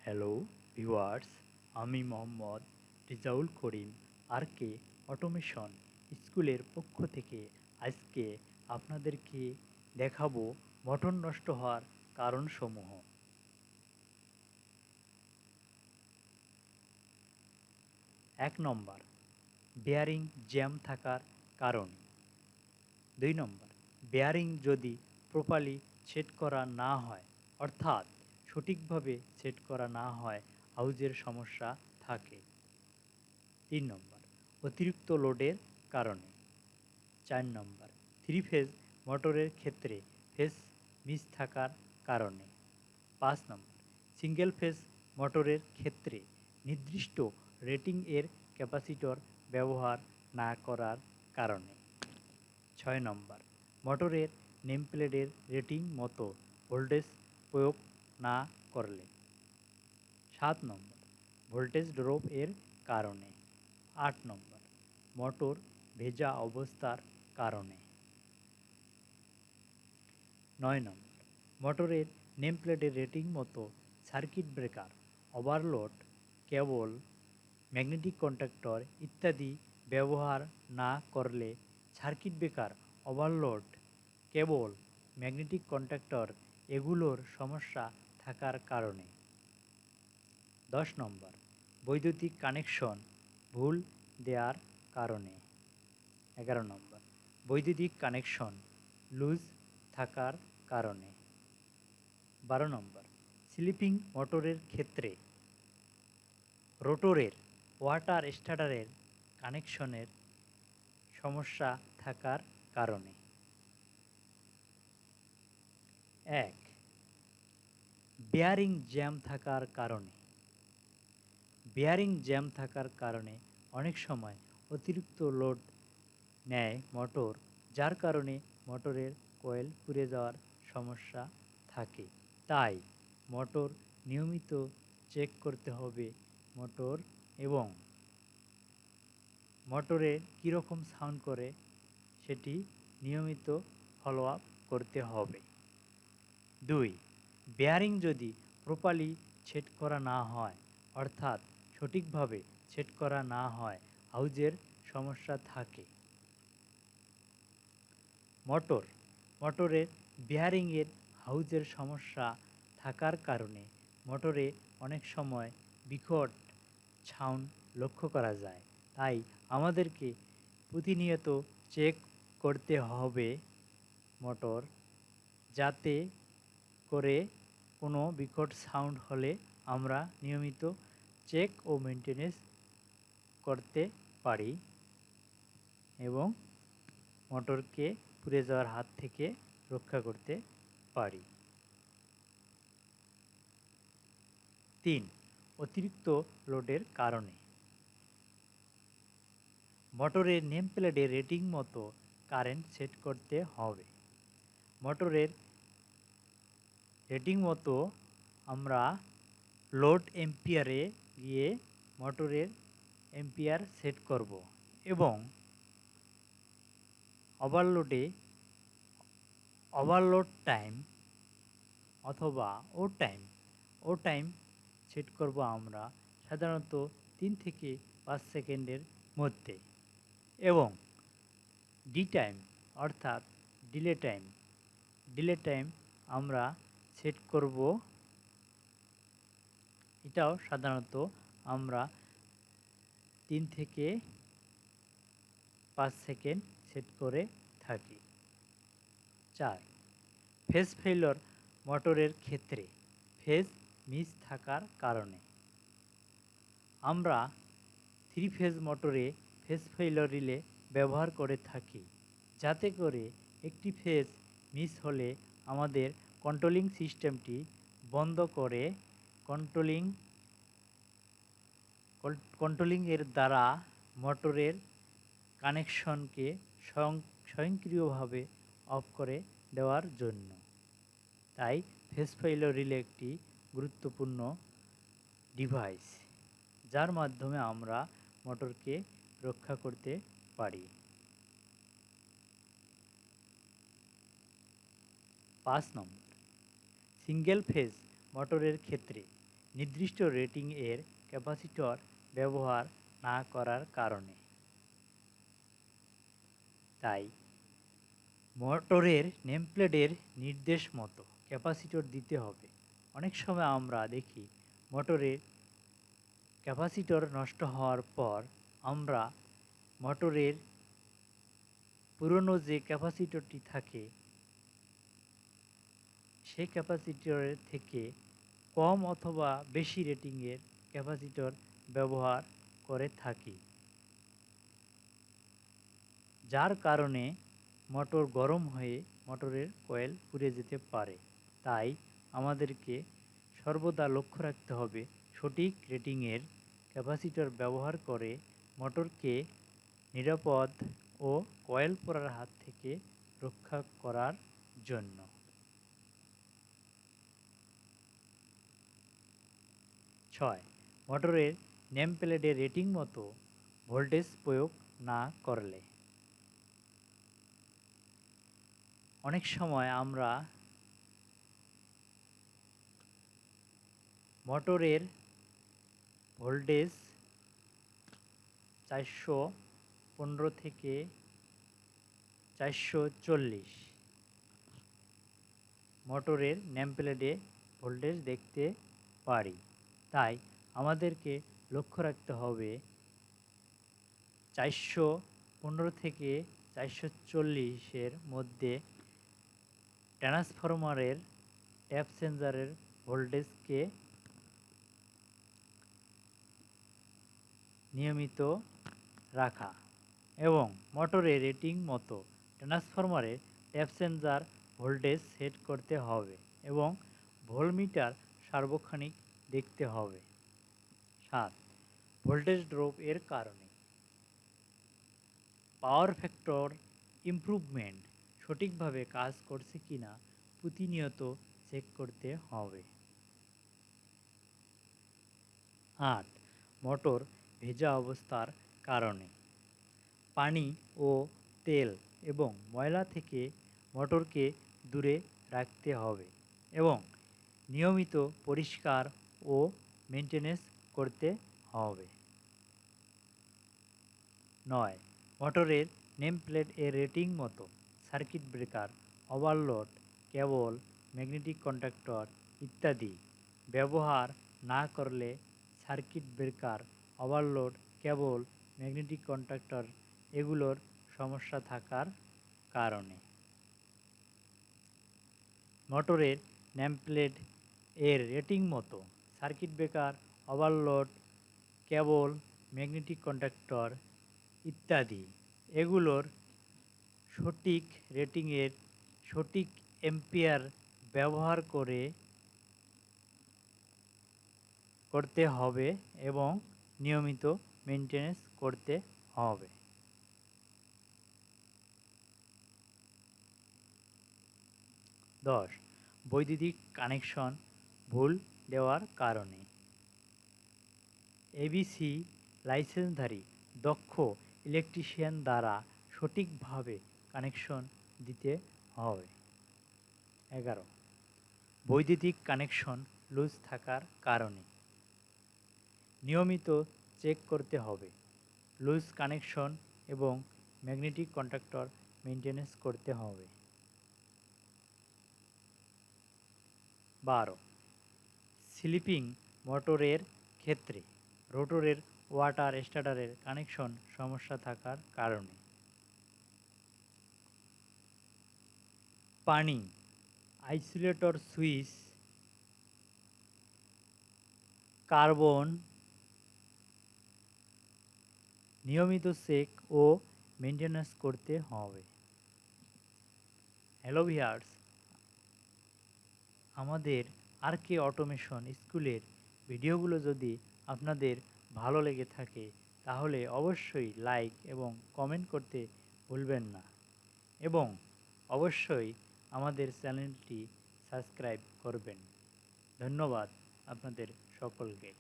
Hello viewers, আমি মোহাম্মদ রিজাউল করিম আর কে automation স্কুলের পক্ষ থেকে আজকে আপনাদেরকে দেখাবো মোটর নষ্ট হওয়ার কারণসমূহ। 1 নম্বর, বেয়ারিং জ্যাম থাকার কারণে। 2 নম্বর, বেয়ারিং যদি প্রপারলি সেট করা না হয়, অর্থাৎ সঠিকভাবে সেট করা না হয়, হাউজের সমস্যা থাকে। 3 নম্বর, অতিরিক্ত লোডের কারণে। 4 নম্বর, 3 ফেজ মোটরের ক্ষেত্রে ফেজ মিস থাকার কারণে। 5 নম্বর, সিঙ্গেল ফেজ মোটরের ক্ষেত্রে নির্দিষ্ট রেটিং এর ক্যাপাসিটর ব্যবহার না করার কারণে। 6 নম্বর, মোটরের নেমপ্লেটের রেটিং মতো ভোল্টেজ প্রয়োগ না করলে। 7 নম্বর, ভোল্টেজ ড্রপ এর কারণে। 8 নম্বর, মোটর ভেজা অবস্থার কারণে। 9 নম্বর, মোটরের নেমপ্লেটের রেটিং মতো সার্কিট ব্রেকার, ওভারলোড, কেবল, ম্যাগনেটিক কন্ট্যাক্টর ইত্যাদি ব্যবহার না করলে সার্কিট ব্রেকার, ওভারলোড, কেবল, ম্যাগনেটিক কন্ট্যাক্টর এগুলোর সমস্যা থাকার কারণে। 10 নম্বর, বৈদ্যুতিক কানেকশন ভুল দেওয়ার কারণে। 11 নম্বর, বৈদ্যুতিক কানেকশন লুজ থাকার কারণে। 12 নম্বর, স্লিপিং মোটরের ক্ষেত্রে রোটরের ওয়াটার স্টার্টারের কানেকশনের সমস্যা থাকার কারণে। 1. বেয়ারিং জ্যাম থাকার কারণে। বেয়ারিং জ্যাম থাকার কারণে অনেক সময় অতিরিক্ত লোড নেয় মোটর, যার কারণে মোটরের কয়েল পুড়ে যাওয়ার সমস্যা থাকে। তাই মোটর নিয়মিত চেক করতে হবে মোটর এবং মোটরের কীরকম সাউন্ড করে সেটি নিয়মিত ফলো আপ করতে হবে। 2. বেয়ারিং যদি প্রপারলি সেট করা না হয়, অর্থাৎ সঠিকভাবে সেট করা না হয়, হাউজের সমস্যা থাকে। মোটরের বেয়ারিংয়ের হাউজের সমস্যা থাকার কারণে মোটরে অনেক সময় বিকট সাউন্ড লক্ষ্য করা যায়। তাই আমাদেরকে প্রতিনিয়ত চেক করতে হবে মোটর, যাতে করে কোনো বিকট সাউন্ড হলে আমরা নিয়মিত চেক ও মেনটেনেন্স করতে পারি এবং মোটরকে পুড়ে যাওয়ার হাত থেকে রক্ষা করতে পারি। 3. অতিরিক্ত লোডের কারণে। মোটরের নেমপ্লেটের রেটিং মতো কারেন্ট সেট করতে হবে। মোটরের রেটিং মতো আমরা লোড এম্পিয়ারে গিয়ে মোটরের এম্পিয়ার সেট করব এবং ওভারলোড টাইম অথবা ও টাইম সেট করব আমরা সাধারণত 3 থেকে 5 সেকেন্ডের মধ্যে এবং ডি টাইম অর্থাৎ ডিলে টাইম আমরা সেট করব, এটাও সাধারণত আমরা 3 থেকে 5 সেকেন্ড সেট করে থাকি। 4. ফেজ ফেইলর মোটরের ক্ষেত্রে ফেজ মিস থাকার কারণে। আমরা 3 ফেজ মোটরে ফেজ ফেইলর রিলে ব্যবহার করে থাকি, যাতে করে একটি ফেজ মিস হলে আমাদের কন্ট্রোলিং সিস্টেমটি বন্ধ করে কন্ট্রোলিং এর দ্বারা মোটরের কানেকশনকে স্বয়ংক্রিয়ভাবে অফ করে দেওয়ার জন্য। তাই ফেজ ফেইলর রিলে একটি গুরুত্বপূর্ণ ডিভাইস, যার মাধ্যমে আমরা মোটরকে রক্ষা করতে পারি। 5 নম্বর, সিঙ্গেল ফেজ মোটরের ক্ষেত্রে নির্দিষ্ট রেটিং এর ক্যাপাসিটর ব্যবহার না করার কারণে। তাই মোটরের নেমপ্লেটের নির্দেশ মতো ক্যাপাসিটর দিতে হবে। অনেক সময় আমরা দেখি মোটরের ক্যাপাসিটর নষ্ট হওয়ার পর আমরা মোটরের পুরনো যে ক্যাপাসিটরটি থাকে সেই ক্যাপাসিটরের থেকে কম অথবা বেশি রেটিংয়ের ক্যাপাসিটর ব্যবহার করে থাকি, যার কারণে মোটর গরম হয়ে মোটরের কয়েল পুড়ে যেতে পারে। তাই আমাদেরকে সর্বদা লক্ষ্য রাখতে হবে সঠিক রেটিংয়ের ক্যাপাসিটর ব্যবহার করে মোটরকে নিরাপদ ও কয়েল পোড়ার হাত থেকে রক্ষা করার জন্য। 6. মোটরের নেমপ্লেটের রেটিং মতো ভোল্টেজ প্রয়োগ না করলে। অনেক সময় আমরা মোটরের ভোল্টেজ 415 থেকে 440 মোটরের নেমপ্লেটে ভোল্টেজ দেখতে পারি। তাই আমাদেরকে লক্ষ্য রাখতে হবে 415 থেকে 440 মধ্যে ট্রান্সফরমারের ট্যাপ চেঞ্জারের ভোল্টেজকে নিয়মিত রাখা এবং মোটরের রেটিং মতো ট্রান্সফরমারের ট্যাপ চেঞ্জার ভোল্টেজ সেট করতে হবে এবং ভোল্টমিটার সার্বক্ষণিক দেখতে হবে। 7. ভোল্টেজ ড্রপ এর কারণে। পাওয়ার ফ্যাক্টর ইমপ্রুভমেন্ট সঠিকভাবে কাজ করছে কিনা প্রতিনিয়ত চেক করতে হবে। 8. মোটর ভেজা অবস্থার কারণে। পানি ও তেল এবং ময়লা থেকে মোটরকে দূরে রাখতে হবে এবং নিয়মিত পরিষ্কার ও মেনটেনেন্স করতে হবে। 9. মোটরের নেমপ্লেট এর রেটিং মতো সার্কিট ব্রেকার, ওভারলোড, কেবল, ম্যাগনেটিক কন্ডাক্টর ইত্যাদি ব্যবহার না করলে সার্কিট ব্রেকার, ওভারলোড, কেবল, ম্যাগনেটিক কন্ডাক্টর এগুলোর সমস্যা থাকার কারণে। মোটরের নেমপ্লেট এর রেটিং মতো সার্কিট ব্রেকার, ওভারলোড, কেবল, ম্যাগনেটিক কন্ডাক্টর ইত্যাদি এগুলোর সঠিক রেটিংয়ের সঠিক এম্পিয়ার ব্যবহার করতে হবে এবং নিয়মিত মেনটেনেন্স করতে হবে। 10. বৈদ্যুতিক কানেকশন ভুল দেওয়ার কারণে। এবিসি লাইসেন্সধারী দক্ষ ইলেকট্রিশিয়ান দ্বারা সঠিকভাবে কানেকশন দিতে হবে। 11. বৈদ্যুতিক কানেকশন লুজ থাকার কারণে। নিয়মিত চেক করতে হবে লুজ কানেকশন এবং ম্যাগনেটিক কন্ডাক্টর মেনটেনেন্স করতে হবে। 12. স্লিপিং মোটরের ক্ষেত্রে রোটরের ওয়াটার স্টার্টারের কানেকশন সমস্যা থাকার কারণে। পানি আইসোলেটর সুইচ, কার্বন নিয়মিত চেক ও মেনটেনেন্স করতে হবে। হ্যালো ভিউয়ার্স, আমাদের আরকে অটোমেশন স্কুলের ভিডিওগুলো যদি আপনাদের ভালো লেগে থাকে তাহলে অবশ্যই লাইক এবং কমেন্ট করতে ভুলবেন না এবং অবশ্যই আমাদের চ্যানেলটি সাবস্ক্রাইব করবেন। ধন্যবাদ আপনাদের সকলকে।